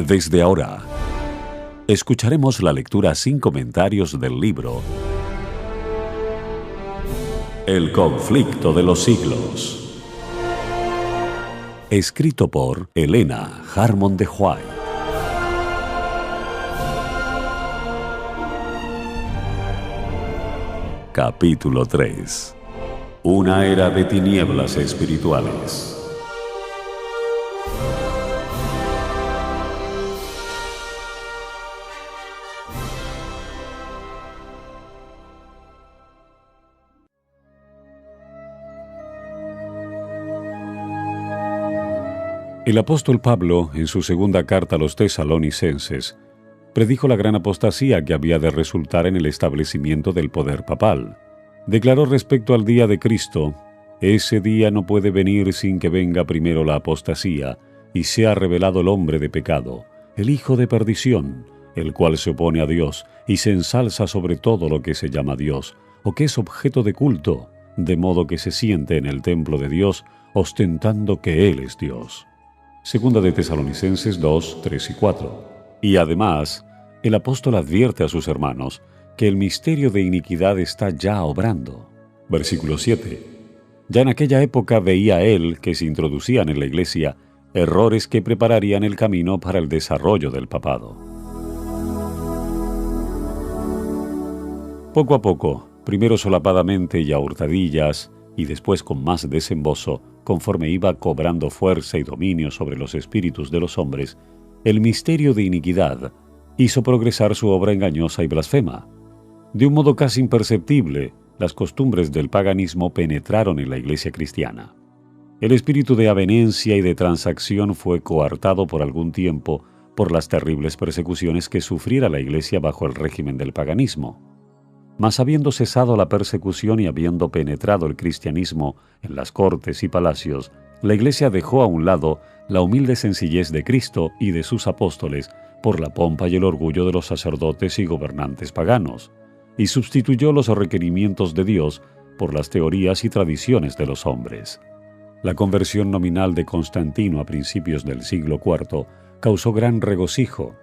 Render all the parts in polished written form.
Desde ahora, escucharemos la lectura sin comentarios del libro El conflicto de los siglos, escrito por Helena Harmon de White. Capítulo 3. Una era de tinieblas espirituales. El apóstol Pablo, en su segunda carta a los tesalonicenses, predijo la gran apostasía que había de resultar en el establecimiento del poder papal. Declaró respecto al día de Cristo: ese día no puede venir sin que venga primero la apostasía y sea revelado el hombre de pecado, el hijo de perdición, el cual se opone a Dios y se ensalza sobre todo lo que se llama Dios o que es objeto de culto, de modo que se siente en el templo de Dios ostentando que Él es Dios. Segunda de Tesalonicenses 2, 3 y 4. Y además, el apóstol advierte a sus hermanos que el misterio de iniquidad está ya obrando. Versículo 7. Ya en aquella época veía él que se introducían en la iglesia errores que prepararían el camino para el desarrollo del papado. Poco a poco, primero solapadamente y a hurtadillas, y después con más desembozo, conforme iba cobrando fuerza y dominio sobre los espíritus de los hombres, el misterio de iniquidad hizo progresar su obra engañosa y blasfema. De un modo casi imperceptible, las costumbres del paganismo penetraron en la iglesia cristiana. El espíritu de avenencia y de transacción fue coartado por algún tiempo por las terribles persecuciones que sufriera la iglesia bajo el régimen del paganismo. Mas habiendo cesado la persecución y habiendo penetrado el cristianismo en las cortes y palacios, la Iglesia dejó a un lado la humilde sencillez de Cristo y de sus apóstoles por la pompa y el orgullo de los sacerdotes y gobernantes paganos, y sustituyó los requerimientos de Dios por las teorías y tradiciones de los hombres. La conversión nominal de Constantino a principios del siglo IV causó gran regocijo,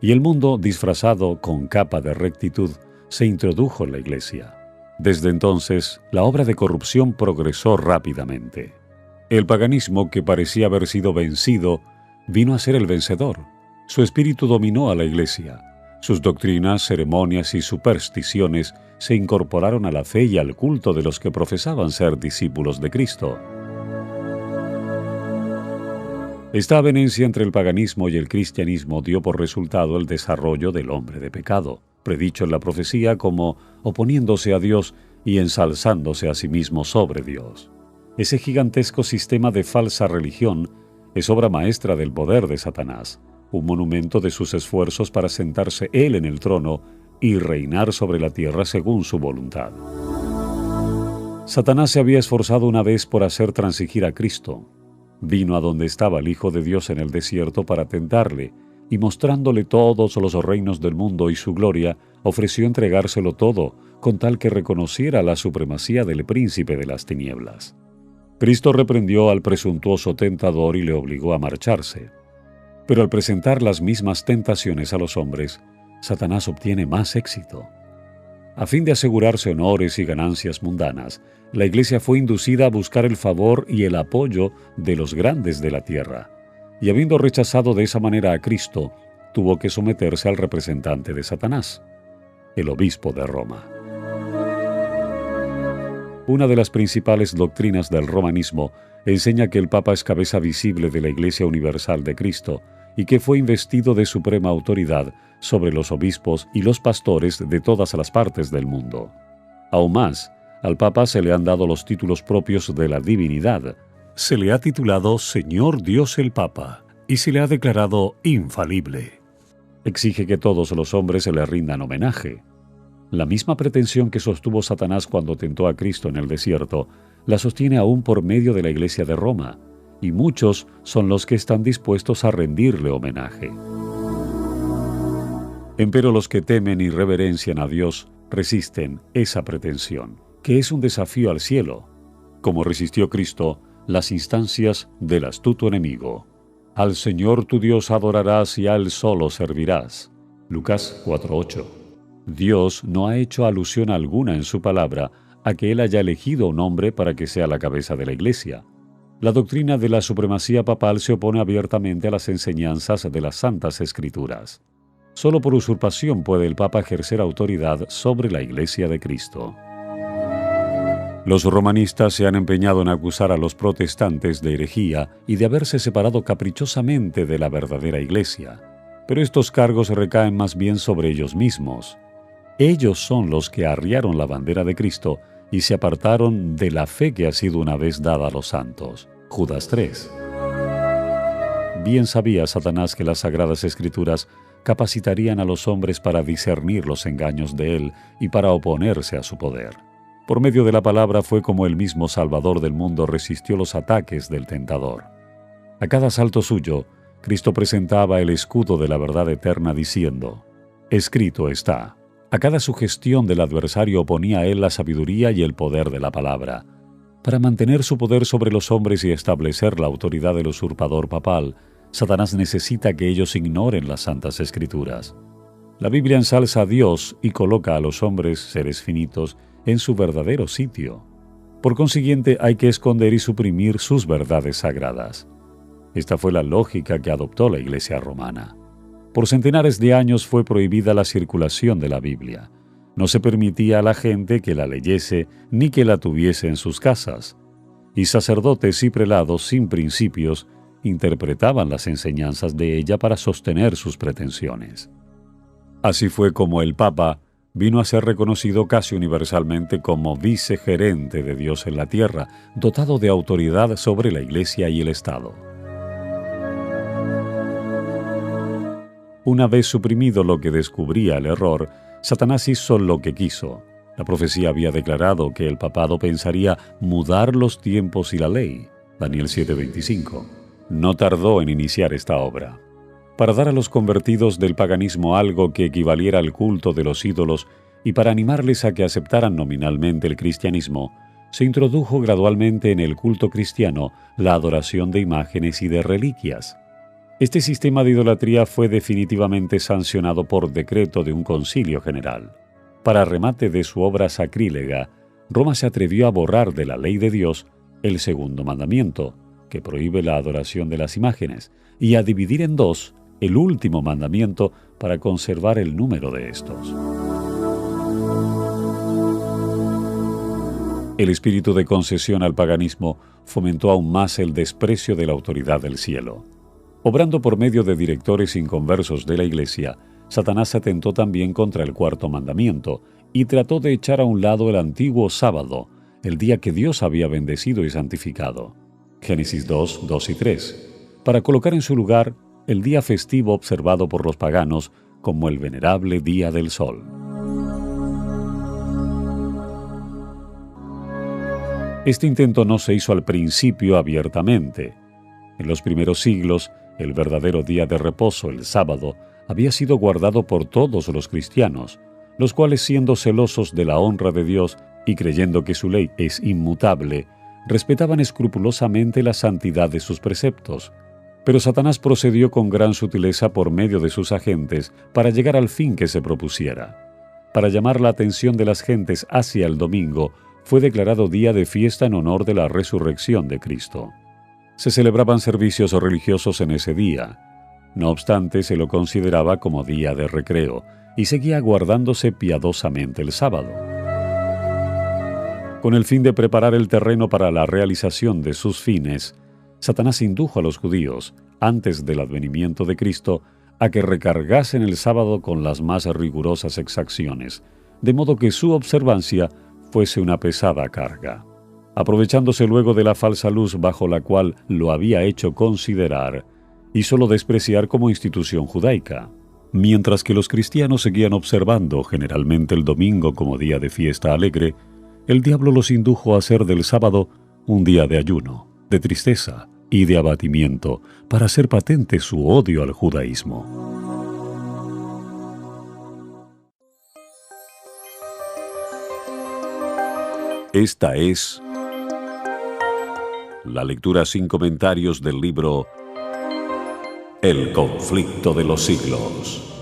y el mundo, disfrazado con capa de rectitud, se introdujo en la Iglesia. Desde entonces, la obra de corrupción progresó rápidamente. El paganismo, que parecía haber sido vencido, vino a ser el vencedor. Su espíritu dominó a la Iglesia. Sus doctrinas, ceremonias y supersticiones se incorporaron a la fe y al culto de los que profesaban ser discípulos de Cristo. Esta avenencia entre el paganismo y el cristianismo dio por resultado el desarrollo del hombre de pecado, predicho en la profecía como oponiéndose a Dios y ensalzándose a sí mismo sobre Dios. Ese gigantesco sistema de falsa religión es obra maestra del poder de Satanás, un monumento de sus esfuerzos para sentarse él en el trono y reinar sobre la tierra según su voluntad. Satanás se había esforzado una vez por hacer transigir a Cristo. Vino a donde estaba el Hijo de Dios en el desierto para tentarle, y mostrándole todos los reinos del mundo y su gloria, ofreció entregárselo todo, con tal que reconociera la supremacía del príncipe de las tinieblas. Cristo reprendió al presuntuoso tentador y le obligó a marcharse. Pero al presentar las mismas tentaciones a los hombres, Satanás obtiene más éxito. A fin de asegurarse honores y ganancias mundanas, la Iglesia fue inducida a buscar el favor y el apoyo de los grandes de la tierra, y habiendo rechazado de esa manera a Cristo, tuvo que someterse al representante de Satanás, el obispo de Roma. Una de las principales doctrinas del romanismo enseña que el Papa es cabeza visible de la Iglesia Universal de Cristo y que fue investido de suprema autoridad sobre los obispos y los pastores de todas las partes del mundo. Aún más, al Papa se le han dado los títulos propios de la divinidad. Se le ha titulado Señor Dios el Papa y se le ha declarado infalible. Exige que todos los hombres se le rindan homenaje. La misma pretensión que sostuvo Satanás cuando tentó a Cristo en el desierto, la sostiene aún por medio de la Iglesia de Roma, y muchos son los que están dispuestos a rendirle homenaje. Empero los que temen y reverencian a Dios resisten esa pretensión, que es un desafío al cielo, como resistió Cristo las instancias del astuto enemigo. Al Señor tu Dios adorarás y a Él solo servirás. Lucas 4:8. Dios no ha hecho alusión alguna en su palabra a que Él haya elegido un hombre para que sea la cabeza de la Iglesia. La doctrina de la supremacía papal se opone abiertamente a las enseñanzas de las Santas Escrituras. Solo por usurpación puede el Papa ejercer autoridad sobre la Iglesia de Cristo. Los romanistas se han empeñado en acusar a los protestantes de herejía y de haberse separado caprichosamente de la verdadera Iglesia, pero estos cargos recaen más bien sobre ellos mismos. Ellos son los que arriaron la bandera de Cristo y se apartaron de la fe que ha sido una vez dada a los santos. Judas 3. Bien sabía Satanás que las Sagradas Escrituras capacitarían a los hombres para discernir los engaños de él y para oponerse a su poder. Por medio de la palabra fue como el mismo Salvador del mundo resistió los ataques del tentador. A cada asalto suyo, Cristo presentaba el escudo de la verdad eterna diciendo: «Escrito está». A cada sugestión del adversario oponía a él la sabiduría y el poder de la palabra. Para mantener su poder sobre los hombres y establecer la autoridad del usurpador papal, Satanás necesita que ellos ignoren las Santas Escrituras. La Biblia ensalza a Dios y coloca a los hombres, seres finitos, en su verdadero sitio. Por consiguiente, hay que esconder y suprimir sus verdades sagradas. Esta fue la lógica que adoptó la Iglesia romana. Por centenares de años fue prohibida la circulación de la Biblia. No se permitía a la gente que la leyese ni que la tuviese en sus casas. Y sacerdotes y prelados sin principios interpretaban las enseñanzas de ella para sostener sus pretensiones. Así fue como el Papa vino a ser reconocido casi universalmente como vicegerente de Dios en la tierra, dotado de autoridad sobre la Iglesia y el Estado. Una vez suprimido lo que descubría el error, Satanás hizo lo que quiso. La profecía había declarado que el papado pensaría mudar los tiempos y la ley. Daniel 7:25. No tardó en iniciar esta obra. Para dar a los convertidos del paganismo algo que equivaliera al culto de los ídolos y para animarles a que aceptaran nominalmente el cristianismo, se introdujo gradualmente en el culto cristiano la adoración de imágenes y de reliquias. Este sistema de idolatría fue definitivamente sancionado por decreto de un concilio general. Para remate de su obra sacrílega, Roma se atrevió a borrar de la ley de Dios el segundo mandamiento, que prohíbe la adoración de las imágenes, y a dividir en dos el último mandamiento para conservar el número de estos. El espíritu de concesión al paganismo fomentó aún más el desprecio de la autoridad del cielo. Obrando por medio de directores inconversos de la Iglesia, Satanás atentó también contra el cuarto mandamiento y trató de echar a un lado el antiguo sábado, el día que Dios había bendecido y santificado. Génesis 2, 2 y 3, para colocar en su lugar el día festivo observado por los paganos como el venerable Día del Sol. Este intento no se hizo al principio abiertamente. En los primeros siglos, el verdadero día de reposo, el sábado, había sido guardado por todos los cristianos, los cuales, siendo celosos de la honra de Dios y creyendo que su ley es inmutable, respetaban escrupulosamente la santidad de sus preceptos. Pero Satanás procedió con gran sutileza por medio de sus agentes para llegar al fin que se propusiera. Para llamar la atención de las gentes hacia el domingo, fue declarado día de fiesta en honor de la resurrección de Cristo. Se celebraban servicios religiosos en ese día. No obstante, se lo consideraba como día de recreo y seguía guardándose piadosamente el sábado. Con el fin de preparar el terreno para la realización de sus fines, Satanás indujo a los judíos, antes del advenimiento de Cristo, a que recargasen el sábado con las más rigurosas exacciones, de modo que su observancia fuese una pesada carga. Aprovechándose luego de la falsa luz bajo la cual lo había hecho considerar, hízolo despreciar como institución judaica. Mientras que los cristianos seguían observando generalmente el domingo como día de fiesta alegre, el diablo los indujo a hacer del sábado un día de ayuno, de tristeza y de abatimiento, para hacer patente su odio al judaísmo. Esta es la lectura sin comentarios del libro El conflicto de los siglos.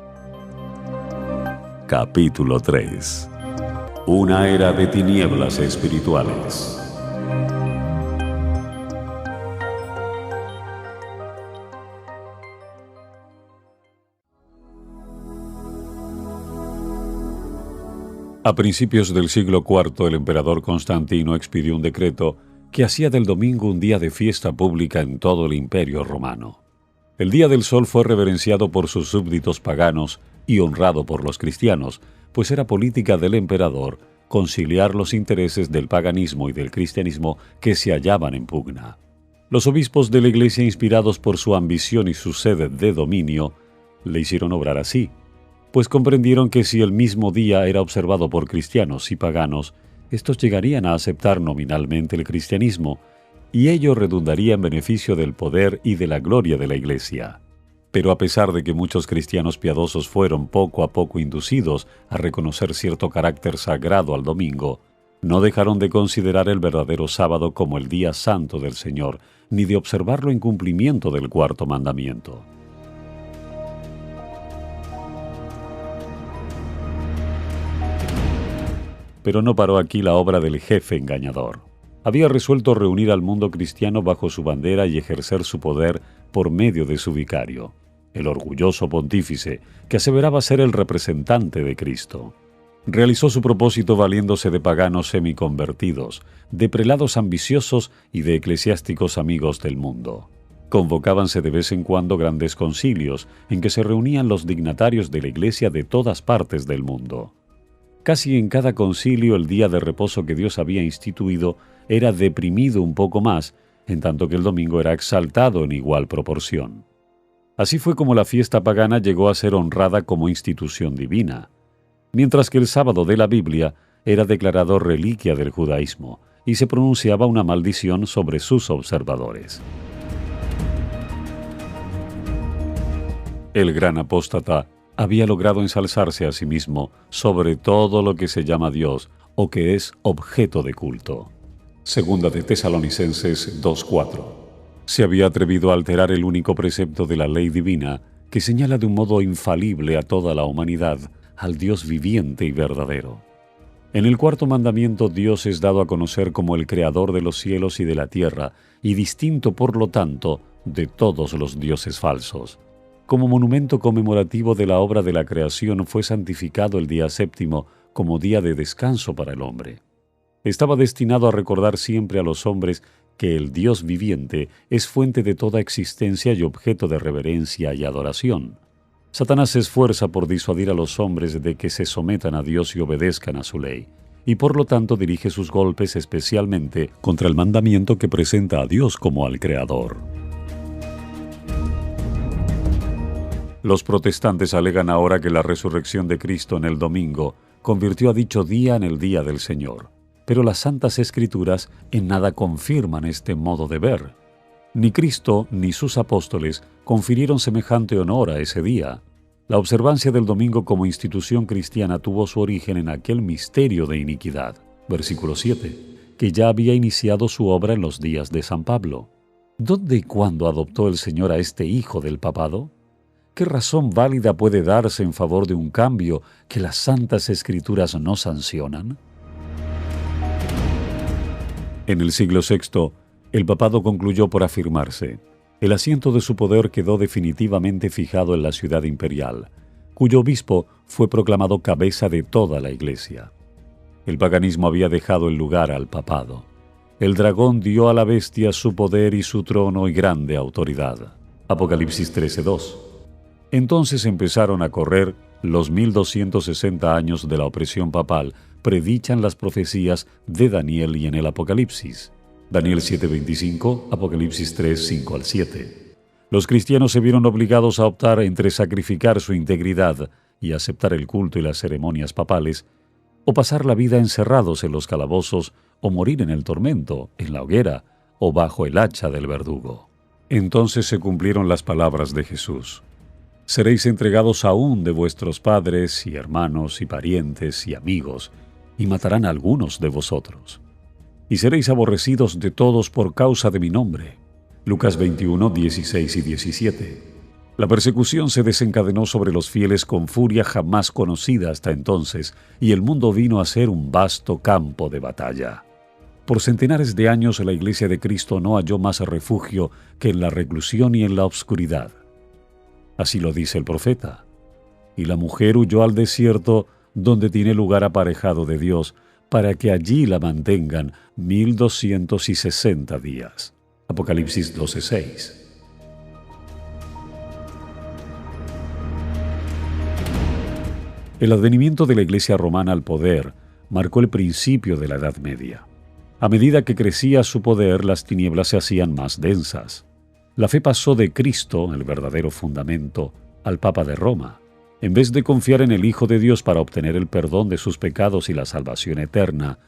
Capítulo 3. Una era de tinieblas espirituales. A principios del siglo IV, el emperador Constantino expidió un decreto que hacía del domingo un día de fiesta pública en todo el Imperio Romano. El Día del Sol fue reverenciado por sus súbditos paganos y honrado por los cristianos, pues era política del emperador conciliar los intereses del paganismo y del cristianismo que se hallaban en pugna. Los obispos de la Iglesia, inspirados por su ambición y su sed de dominio, le hicieron obrar así, pues comprendieron que si el mismo día era observado por cristianos y paganos, estos llegarían a aceptar nominalmente el cristianismo, y ello redundaría en beneficio del poder y de la gloria de la Iglesia. Pero a pesar de que muchos cristianos piadosos fueron poco a poco inducidos a reconocer cierto carácter sagrado al domingo, no dejaron de considerar el verdadero sábado como el día santo del Señor, ni de observarlo en cumplimiento del cuarto mandamiento. Pero no paró aquí la obra del jefe engañador. Había resuelto reunir al mundo cristiano bajo su bandera y ejercer su poder por medio de su vicario, el orgulloso pontífice, que aseveraba ser el representante de Cristo. Realizó su propósito valiéndose de paganos semiconvertidos, de prelados ambiciosos y de eclesiásticos amigos del mundo. Convocábanse de vez en cuando grandes concilios en que se reunían los dignatarios de la Iglesia de todas partes del mundo. Casi en cada concilio el día de reposo que Dios había instituido era deprimido un poco más, en tanto que el domingo era exaltado en igual proporción. Así fue como la fiesta pagana llegó a ser honrada como institución divina, mientras que el sábado de la Biblia era declarado reliquia del judaísmo y se pronunciaba una maldición sobre sus observadores. El gran apóstata había logrado ensalzarse a sí mismo sobre todo lo que se llama Dios o que es objeto de culto. Segunda de Tesalonicenses 2:4. Se había atrevido a alterar el único precepto de la ley divina que señala de un modo infalible a toda la humanidad al Dios viviente y verdadero. En el cuarto mandamiento, Dios es dado a conocer como el creador de los cielos y de la tierra, y distinto, por lo tanto, de todos los dioses falsos. Como monumento conmemorativo de la obra de la creación, fue santificado el día séptimo como día de descanso para el hombre. Estaba destinado a recordar siempre a los hombres que el Dios viviente es fuente de toda existencia y objeto de reverencia y adoración. Satanás se esfuerza por disuadir a los hombres de que se sometan a Dios y obedezcan a su ley, y por lo tanto dirige sus golpes especialmente contra el mandamiento que presenta a Dios como al Creador. Los protestantes alegan ahora que la resurrección de Cristo en el domingo convirtió a dicho día en el día del Señor, pero las Santas Escrituras en nada confirman este modo de ver. Ni Cristo ni sus apóstoles confirieron semejante honor a ese día. La observancia del domingo como institución cristiana tuvo su origen en aquel misterio de iniquidad, versículo 7, que ya había iniciado su obra en los días de San Pablo. ¿Dónde y cuándo adoptó el Señor a este hijo del papado? ¿Qué razón válida puede darse en favor de un cambio que las Santas Escrituras no sancionan? En el siglo VI, el papado concluyó por afirmarse. El asiento de su poder quedó definitivamente fijado en la ciudad imperial, cuyo obispo fue proclamado cabeza de toda la Iglesia. El paganismo había dejado el lugar al papado. El dragón dio a la bestia su poder y su trono y grande autoridad. Apocalipsis 13:2. Entonces empezaron a correr los 1260 años de la opresión papal, predichan las profecías de Daniel y en el Apocalipsis. Daniel 7:25, Apocalipsis 3:5 al 7. Los cristianos se vieron obligados a optar entre sacrificar su integridad y aceptar el culto y las ceremonias papales, o pasar la vida encerrados en los calabozos, o morir en el tormento, en la hoguera, o bajo el hacha del verdugo. Entonces se cumplieron las palabras de Jesús. Seréis entregados aún de vuestros padres y hermanos y parientes y amigos, y matarán a algunos de vosotros. Y seréis aborrecidos de todos por causa de mi nombre. Lucas 21, 16 y 17. La persecución se desencadenó sobre los fieles con furia jamás conocida hasta entonces, y el mundo vino a ser un vasto campo de batalla. Por centenares de años la Iglesia de Cristo no halló más refugio que en la reclusión y en la obscuridad. Así lo dice el profeta. Y la mujer huyó al desierto, donde tiene lugar aparejado de Dios, para que allí la mantengan 1260 días. Apocalipsis 12:6. El advenimiento de la Iglesia romana al poder marcó el principio de la Edad Media. A medida que crecía su poder, las tinieblas se hacían más densas. La fe pasó de Cristo, el verdadero fundamento, al Papa de Roma. En vez de confiar en el Hijo de Dios para obtener el perdón de sus pecados y la salvación eterna,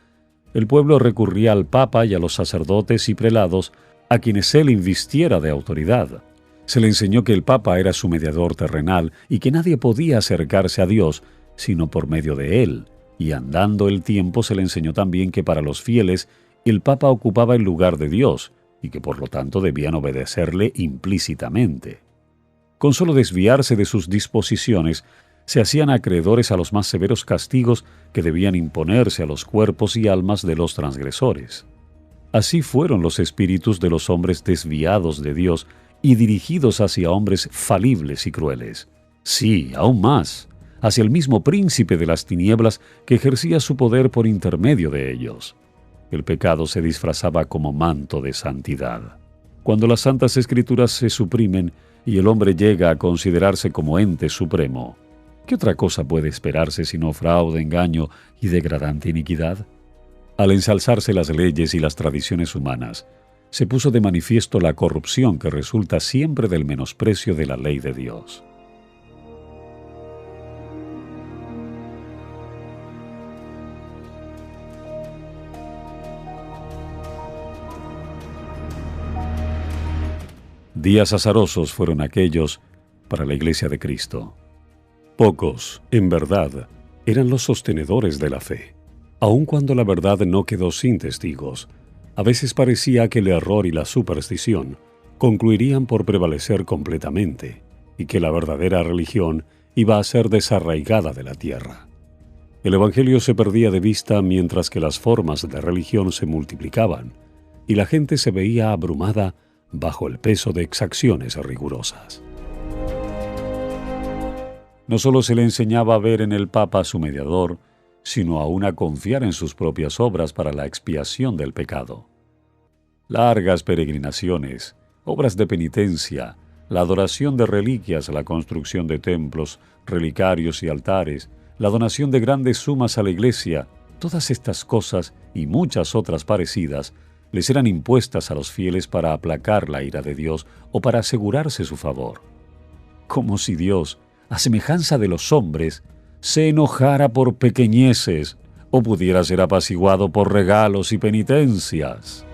el pueblo recurría al Papa y a los sacerdotes y prelados a quienes él invistiera de autoridad. Se le enseñó que el Papa era su mediador terrenal y que nadie podía acercarse a Dios sino por medio de él, y andando el tiempo se le enseñó también que para los fieles el Papa ocupaba el lugar de Dios y que por lo tanto debían obedecerle implícitamente. Con solo desviarse de sus disposiciones, se hacían acreedores a los más severos castigos que debían imponerse a los cuerpos y almas de los transgresores. Así fueron los espíritus de los hombres desviados de Dios y dirigidos hacia hombres falibles y crueles. Sí, aún más, hacia el mismo príncipe de las tinieblas que ejercía su poder por intermedio de ellos. El pecado se disfrazaba como manto de santidad. Cuando las santas escrituras se suprimen y el hombre llega a considerarse como ente supremo, ¿qué otra cosa puede esperarse sino fraude, engaño y degradante iniquidad? Al ensalzarse las leyes y las tradiciones humanas, se puso de manifiesto la corrupción que resulta siempre del menosprecio de la ley de Dios. Días azarosos fueron aquellos para la Iglesia de Cristo. Pocos, en verdad, eran los sostenedores de la fe. Aun cuando la verdad no quedó sin testigos, a veces parecía que el error y la superstición concluirían por prevalecer completamente y que la verdadera religión iba a ser desarraigada de la tierra. El Evangelio se perdía de vista mientras que las formas de religión se multiplicaban y la gente se veía abrumada bajo el peso de exacciones rigurosas. No solo se le enseñaba a ver en el Papa a su mediador, sino aún a confiar en sus propias obras para la expiación del pecado. Largas peregrinaciones, obras de penitencia, la adoración de reliquias, la construcción de templos, relicarios y altares, la donación de grandes sumas a la Iglesia, todas estas cosas y muchas otras parecidas les eran impuestas a los fieles para aplacar la ira de Dios o para asegurarse su favor. Como si Dios, a semejanza de los hombres, se enojara por pequeñeces o pudiera ser apaciguado por regalos y penitencias.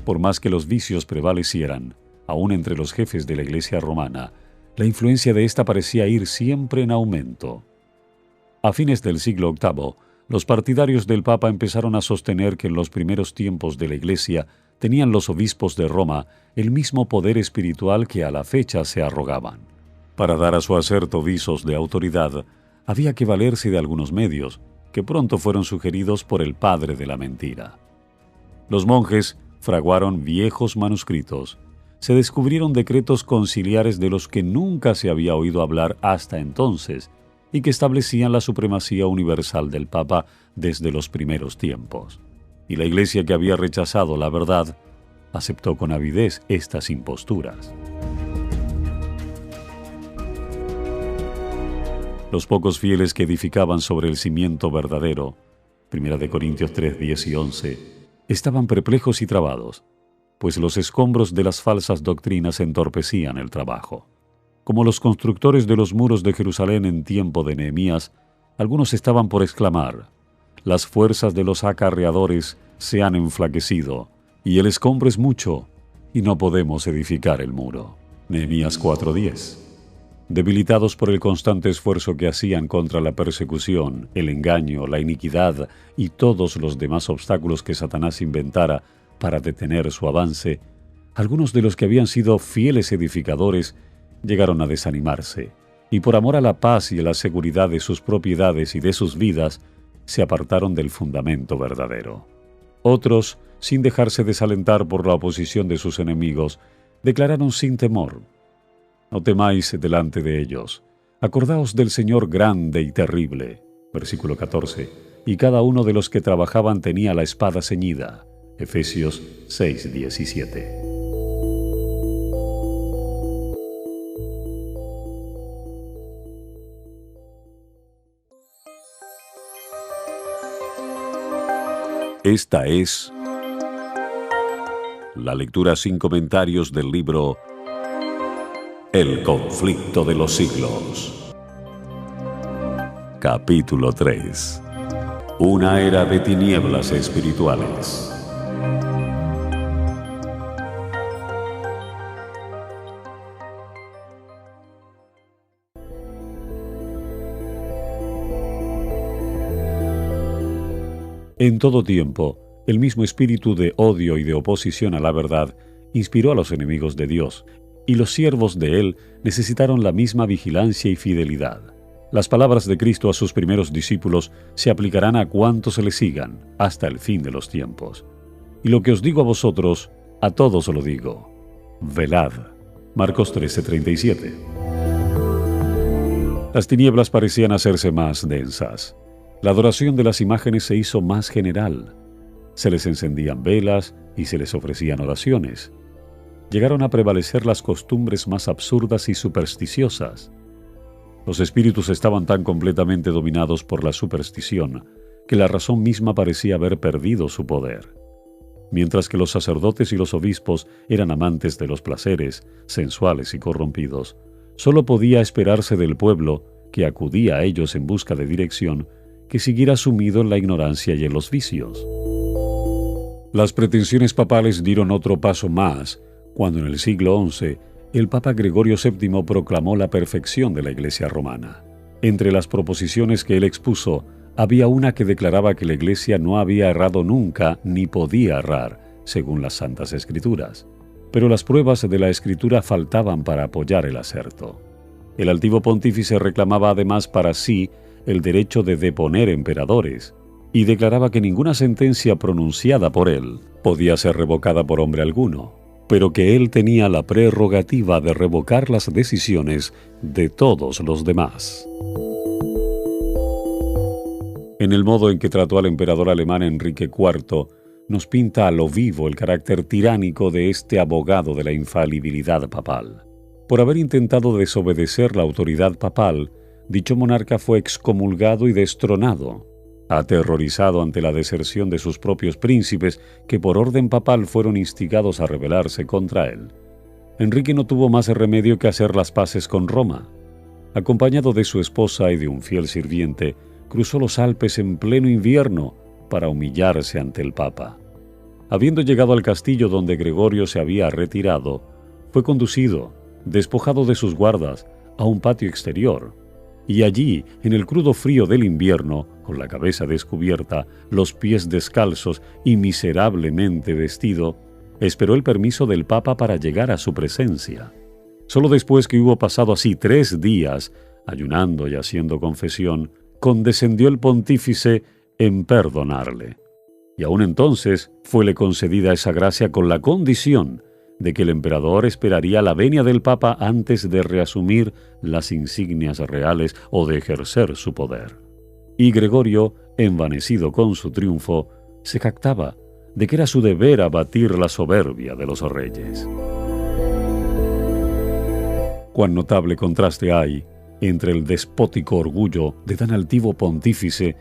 Por más que los vicios prevalecieran, aún entre los jefes de la Iglesia romana, la influencia de ésta parecía ir siempre en aumento. A fines del siglo VIII, los partidarios del Papa empezaron a sostener que en los primeros tiempos de la Iglesia tenían los obispos de Roma el mismo poder espiritual que a la fecha se arrogaban. Para dar a su aserto visos de autoridad, había que valerse de algunos medios, que pronto fueron sugeridos por el padre de la mentira. Los monjes fraguaron viejos manuscritos. Se descubrieron decretos conciliares de los que nunca se había oído hablar hasta entonces, y que establecían la supremacía universal del Papa desde los primeros tiempos. Y la Iglesia, que había rechazado la verdad, aceptó con avidez estas imposturas. Los pocos fieles que edificaban sobre el cimiento verdadero, 1 Corintios 3, 10 y 11, estaban perplejos y trabados, pues los escombros de las falsas doctrinas entorpecían el trabajo. Como los constructores de los muros de Jerusalén en tiempo de Nehemías, algunos estaban por exclamar: «Las fuerzas de los acarreadores se han enflaquecido, y el escombro es mucho, y no podemos edificar el muro». Nehemías 4:10. Debilitados por el constante esfuerzo que hacían contra la persecución, el engaño, la iniquidad y todos los demás obstáculos que Satanás inventara para detener su avance, algunos de los que habían sido fieles edificadores llegaron a desanimarse, y por amor a la paz y a la seguridad de sus propiedades y de sus vidas, se apartaron del fundamento verdadero. Otros, sin dejarse desalentar por la oposición de sus enemigos, declararon sin temor: «No temáis delante de ellos. Acordaos del Señor grande y terrible». Versículo 14. Y cada uno de los que trabajaban tenía la espada ceñida. Efesios 6:17. Esta es la lectura sin comentarios del libro El conflicto de los siglos. Capítulo 3. Una era de tinieblas espirituales. En todo tiempo, el mismo espíritu de odio y de oposición a la verdad inspiró a los enemigos de Dios, y los siervos de Él necesitaron la misma vigilancia y fidelidad. Las palabras de Cristo a sus primeros discípulos se aplicarán a cuantos le sigan hasta el fin de los tiempos. Y lo que os digo a vosotros, a todos lo digo: velad. Marcos 13:37. Las tinieblas parecían hacerse más densas. La adoración de las imágenes se hizo más general. Se les encendían velas y se les ofrecían oraciones. Llegaron a prevalecer las costumbres más absurdas y supersticiosas. Los espíritus estaban tan completamente dominados por la superstición que la razón misma parecía haber perdido su poder. Mientras que los sacerdotes y los obispos eran amantes de los placeres, sensuales y corrompidos, solo podía esperarse del pueblo, que acudía a ellos en busca de dirección, que siguiera sumido en la ignorancia y en los vicios. Las pretensiones papales dieron otro paso más cuando en el siglo XI el Papa Gregorio VII proclamó la perfección de la Iglesia romana. Entre las proposiciones que él expuso, había una que declaraba que la Iglesia no había errado nunca ni podía errar, según las Santas Escrituras. Pero las pruebas de la Escritura faltaban para apoyar el aserto. El altivo pontífice reclamaba además para sí el derecho de deponer emperadores, y declaraba que ninguna sentencia pronunciada por él podía ser revocada por hombre alguno, pero que él tenía la prerrogativa de revocar las decisiones de todos los demás. En el modo en que trató al emperador alemán Enrique IV, nos pinta a lo vivo el carácter tiránico de este abogado de la infalibilidad papal. Por haber intentado desobedecer la autoridad papal, dicho monarca fue excomulgado y destronado. Aterrorizado ante la deserción de sus propios príncipes, que por orden papal fueron instigados a rebelarse contra él, Enrique no tuvo más remedio que hacer las paces con Roma. Acompañado de su esposa y de un fiel sirviente, cruzó los Alpes en pleno invierno para humillarse ante el Papa. Habiendo llegado al castillo donde Gregorio se había retirado, fue conducido, despojado de sus guardas, a un patio exterior, y allí, en el crudo frío del invierno, con la cabeza descubierta, los pies descalzos y miserablemente vestido, esperó el permiso del Papa para llegar a su presencia. Solo después que hubo pasado así 3 días, ayunando y haciendo confesión, condescendió el pontífice en perdonarle. Y aún entonces fuele concedida esa gracia con la condición de que el emperador esperaría la venia del Papa antes de reasumir las insignias reales o de ejercer su poder. Y Gregorio, envanecido con su triunfo, se jactaba de que era su deber abatir la soberbia de los reyes. Cuán notable contraste hay entre el despótico orgullo de tan altivo pontífice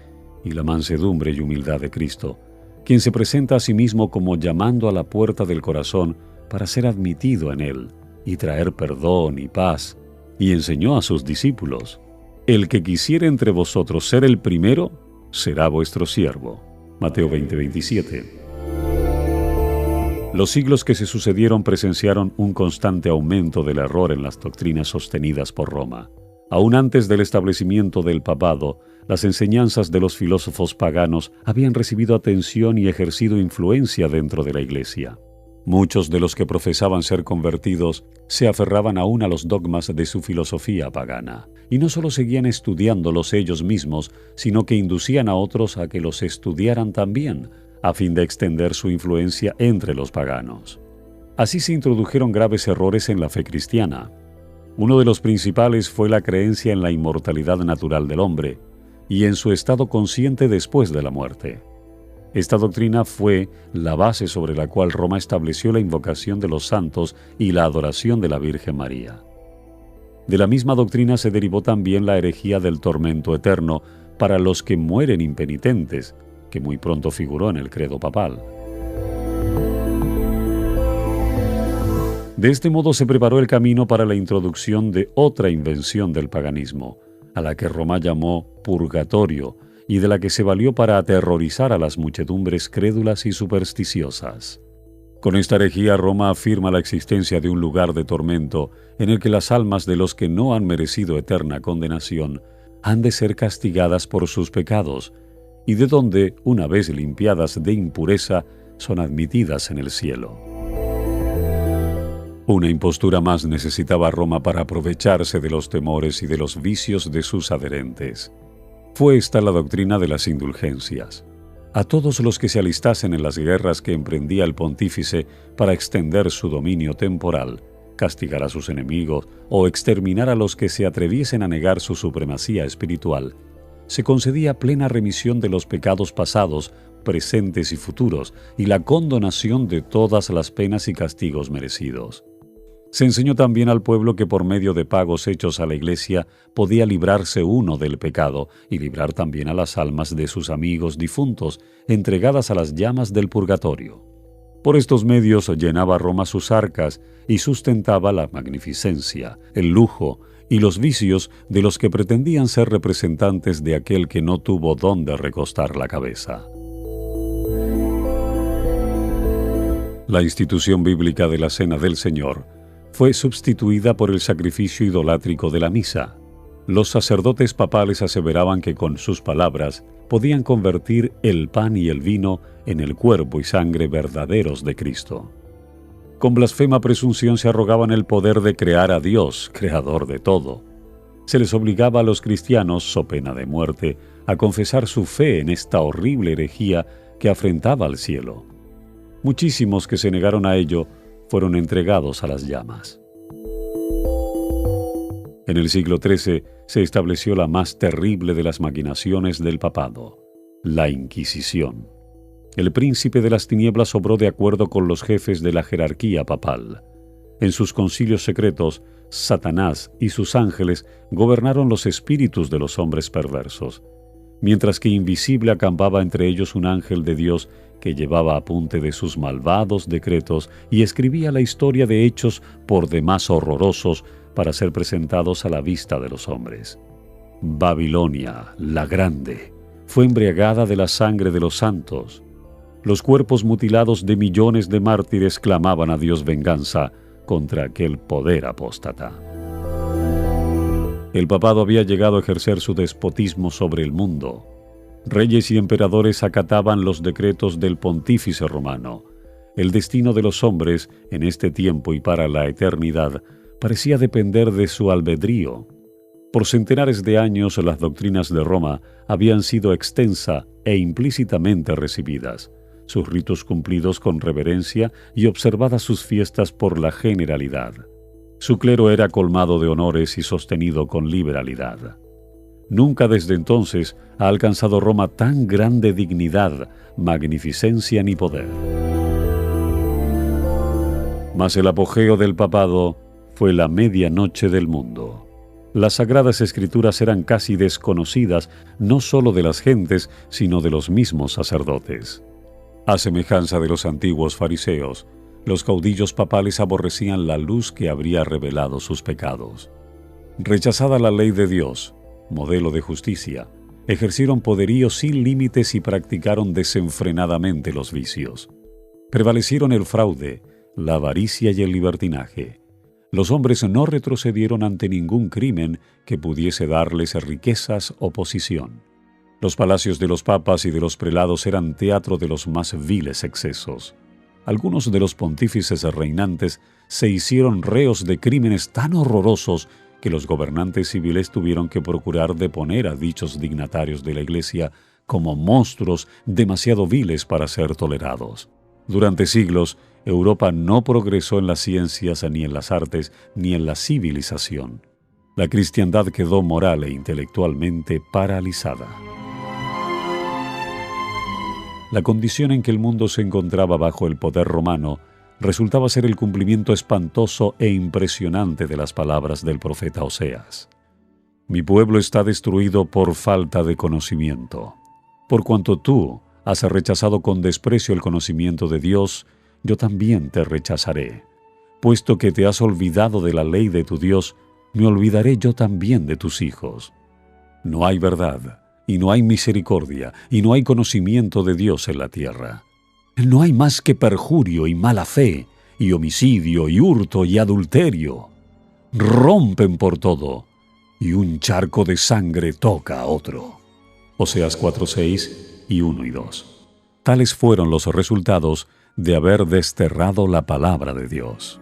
y la mansedumbre y humildad de Cristo, quien se presenta a sí mismo como llamando a la puerta del corazón para ser admitido en él y traer perdón y paz, y enseñó a sus discípulos: el que quisiere entre vosotros ser el primero, será vuestro siervo. Mateo 20:27. Los siglos que se sucedieron presenciaron un constante aumento del error en las doctrinas sostenidas por Roma. Aún antes del establecimiento del papado, las enseñanzas de los filósofos paganos habían recibido atención y ejercido influencia dentro de la Iglesia. Muchos de los que profesaban ser convertidos se aferraban aún a los dogmas de su filosofía pagana, y no solo seguían estudiándolos ellos mismos, sino que inducían a otros a que los estudiaran también, a fin de extender su influencia entre los paganos. Así se introdujeron graves errores en la fe cristiana. Uno de los principales fue la creencia en la inmortalidad natural del hombre y en su estado consciente después de la muerte. Esta doctrina fue la base sobre la cual Roma estableció la invocación de los santos y la adoración de la Virgen María. De la misma doctrina se derivó también la herejía del tormento eterno para los que mueren impenitentes, que muy pronto figuró en el credo papal. De este modo se preparó el camino para la introducción de otra invención del paganismo, a la que Roma llamó purgatorio, y de la que se valió para aterrorizar a las muchedumbres crédulas y supersticiosas. Con esta herejía, Roma afirma la existencia de un lugar de tormento en el que las almas de los que no han merecido eterna condenación han de ser castigadas por sus pecados, y de donde, una vez limpiadas de impureza, son admitidas en el cielo. Una impostura más necesitaba Roma para aprovecharse de los temores y de los vicios de sus adherentes. Fue esta la doctrina de las indulgencias. A todos los que se alistasen en las guerras que emprendía el pontífice para extender su dominio temporal, castigar a sus enemigos o exterminar a los que se atreviesen a negar su supremacía espiritual, se concedía plena remisión de los pecados pasados, presentes y futuros, y la condonación de todas las penas y castigos merecidos. Se enseñó también al pueblo que por medio de pagos hechos a la Iglesia podía librarse uno del pecado y librar también a las almas de sus amigos difuntos, entregadas a las llamas del purgatorio. Por estos medios llenaba Roma sus arcas y sustentaba la magnificencia, el lujo y los vicios de los que pretendían ser representantes de aquel que no tuvo dónde recostar la cabeza. La institución bíblica de la Cena del Señor fue sustituida por el sacrificio idolátrico de la misa. Los sacerdotes papales aseveraban que con sus palabras podían convertir el pan y el vino en el cuerpo y sangre verdaderos de Cristo. Con blasfema presunción se arrogaban el poder de crear a Dios, creador de todo. Se les obligaba a los cristianos, so pena de muerte, a confesar su fe en esta horrible herejía que afrentaba al cielo. Muchísimos que se negaron a ello fueron entregados a las llamas. En el siglo XIII se estableció la más terrible de las maquinaciones del papado, la Inquisición. El príncipe de las tinieblas obró de acuerdo con los jefes de la jerarquía papal. En sus concilios secretos, Satanás y sus ángeles gobernaron los espíritus de los hombres perversos, mientras que invisible acampaba entre ellos un ángel de Dios que llevaba apunte de sus malvados decretos y escribía la historia de hechos por demás horrorosos para ser presentados a la vista de los hombres. Babilonia, la grande, fue embriagada de la sangre de los santos. Los cuerpos mutilados de millones de mártires clamaban a Dios venganza contra aquel poder apóstata. El papado había llegado a ejercer su despotismo sobre el mundo. Reyes y emperadores acataban los decretos del pontífice romano. El destino de los hombres, en este tiempo y para la eternidad, parecía depender de su albedrío. Por centenares de años las doctrinas de Roma habían sido extensa e implícitamente recibidas, sus ritos cumplidos con reverencia y observadas sus fiestas por la generalidad. Su clero era colmado de honores y sostenido con liberalidad. Nunca desde entonces ha alcanzado Roma tan grande dignidad, magnificencia ni poder. Mas el apogeo del papado fue la medianoche del mundo. Las sagradas escrituras eran casi desconocidas no solo de las gentes, sino de los mismos sacerdotes. A semejanza de los antiguos fariseos, los caudillos papales aborrecían la luz que habría revelado sus pecados. Rechazada la ley de Dios, modelo de justicia, ejercieron poderío sin límites y practicaron desenfrenadamente los vicios. Prevalecieron el fraude, la avaricia y el libertinaje. Los hombres no retrocedieron ante ningún crimen que pudiese darles riquezas o posición. Los palacios de los papas y de los prelados eran teatro de los más viles excesos. algunos de los pontífices reinantes se hicieron reos de crímenes tan horrorosos que los gobernantes civiles tuvieron que procurar deponer a dichos dignatarios de la Iglesia como monstruos demasiado viles para ser tolerados. Durante siglos, Europa no progresó en las ciencias, ni en las artes, ni en la civilización. La cristiandad quedó moral e intelectualmente paralizada. La condición en que el mundo se encontraba bajo el poder romano resultaba ser el cumplimiento espantoso e impresionante de las palabras del profeta Oseas. Mi pueblo está destruido por falta de conocimiento. Por cuanto tú has rechazado con desprecio el conocimiento de Dios, yo también te rechazaré. Puesto que te has olvidado de la ley de tu Dios, me olvidaré yo también de tus hijos. No hay verdad, y no hay misericordia, y no hay conocimiento de Dios en la tierra. No hay más que perjurio y mala fe, y homicidio, y hurto, y adulterio. Rompen por todo, y un charco de sangre toca a otro. Oseas 4:6 y 1 y 2. Tales fueron los resultados de haber desterrado la palabra de Dios.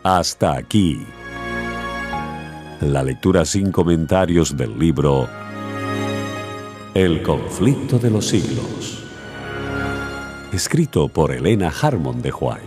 Hasta aquí la lectura sin comentarios del libro El conflicto de los siglos, escrito por Elena Harmon de White.